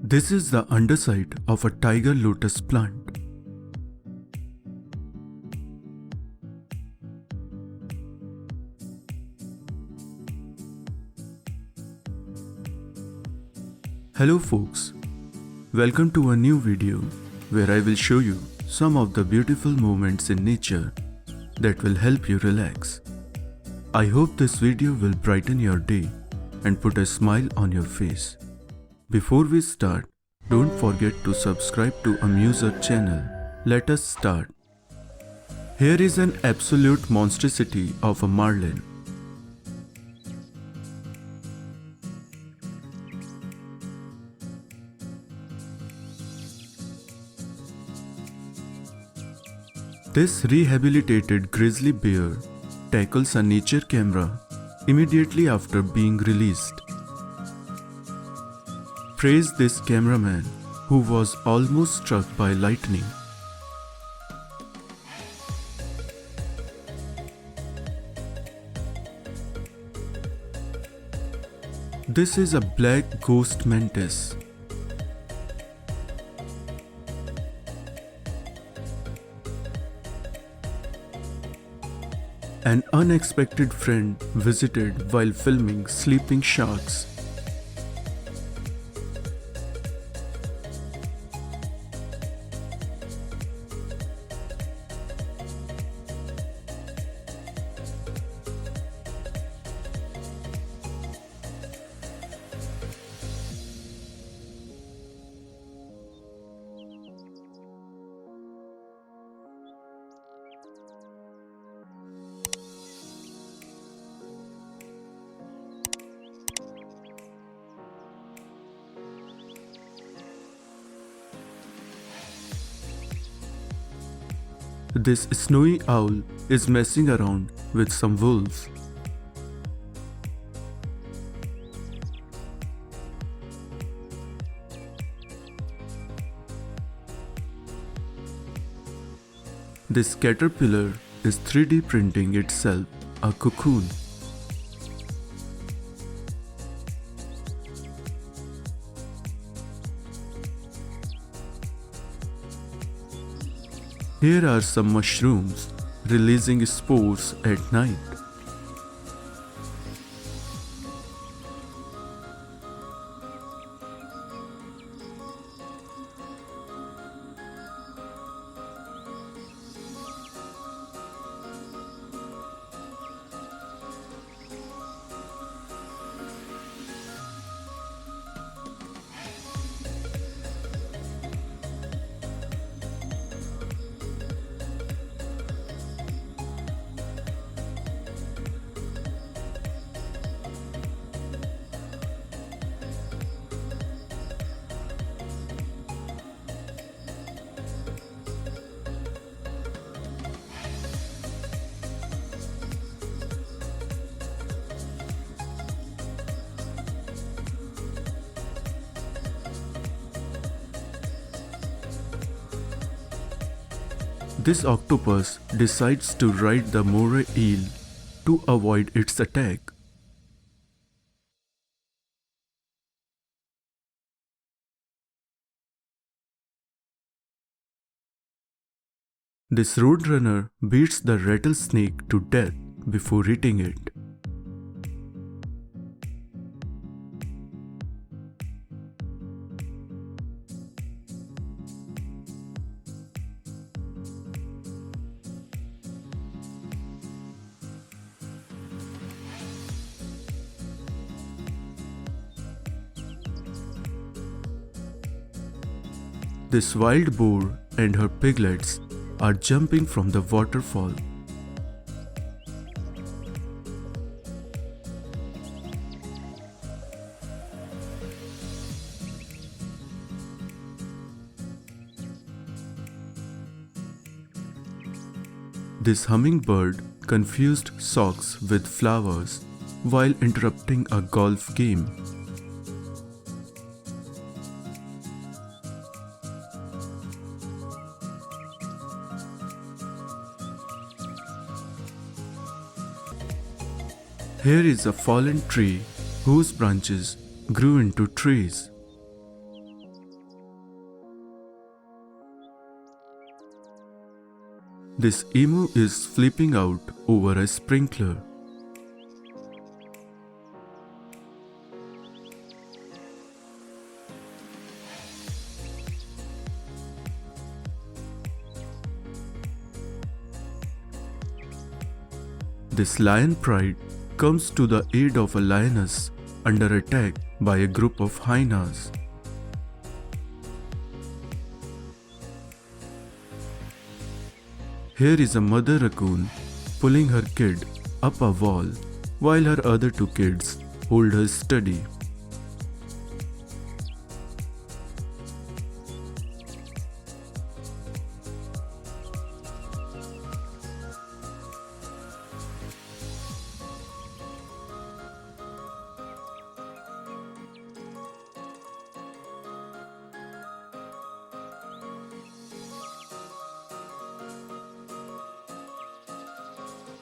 This is the underside of a tiger lotus plant. Hello folks, welcome to a new video where I will show you some of the beautiful moments in nature that will help you relax. I hope this video will brighten your day and put a smile on your face. Before we start, don't forget to subscribe to Amuser channel. Let us start. Here is an absolute monstrosity of a marlin. This rehabilitated grizzly bear tackles a nature camera immediately after being released. Praise this cameraman who was almost struck by lightning. This is a black ghost mantis. An unexpected friend visited while filming sleeping sharks. This snowy owl is messing around with some wolves. This caterpillar is 3D printing itself a cocoon. Here are some mushrooms releasing spores at night. This octopus decides to ride the moray eel to avoid its attack. This roadrunner beats the rattlesnake to death before eating it. This wild boar and her piglets are jumping from the waterfall. This hummingbird confused socks with flowers while interrupting a golf game. Here is a fallen tree whose branches grew into trees. This emu is flipping out over a sprinkler. This lion pride comes to the aid of a lioness under attack by a group of hyenas. Here is a mother raccoon pulling her kid up a wall while her other two kids hold her steady.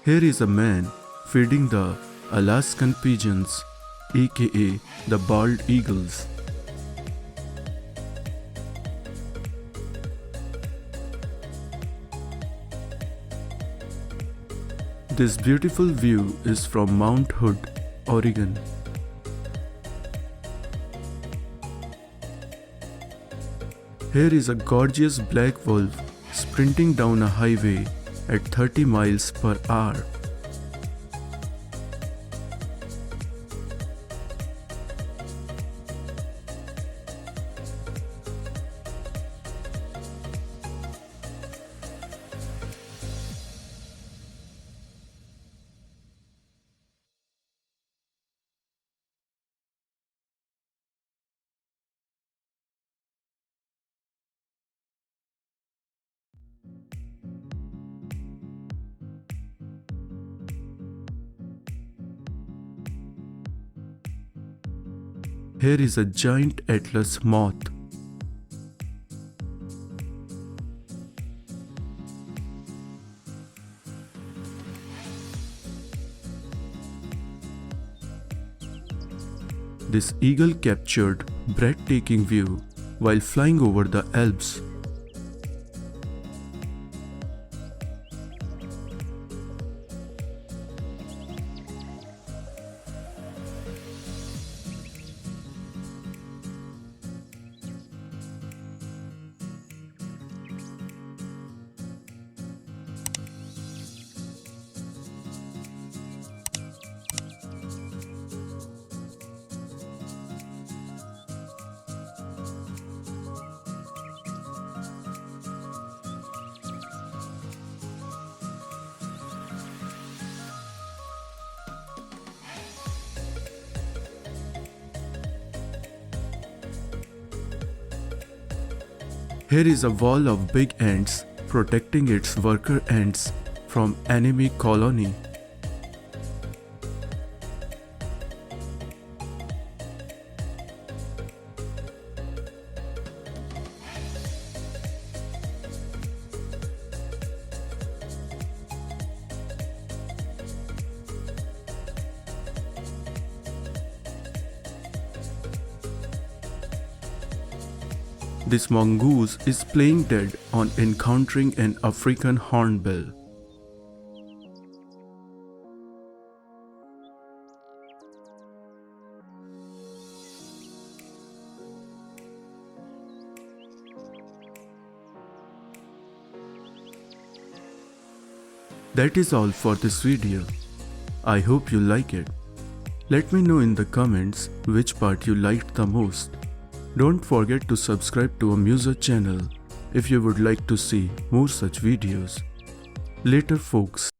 Here is a man feeding the Alaskan pigeons, aka the bald eagles. This beautiful view is from Mount Hood, Oregon. Here is a gorgeous black wolf sprinting down a highway at 30 miles per hour. Here is a giant Atlas moth. This eagle captured breathtaking view while flying over the Alps. Here is a wall of big ants protecting its worker ants from enemy colony. This mongoose is playing dead on encountering an African hornbill. That is all for this video. I hope you like it. Let me know in the comments which part you liked the most. Don't forget to subscribe to our Musa channel if you would like to see more such videos. Later folks.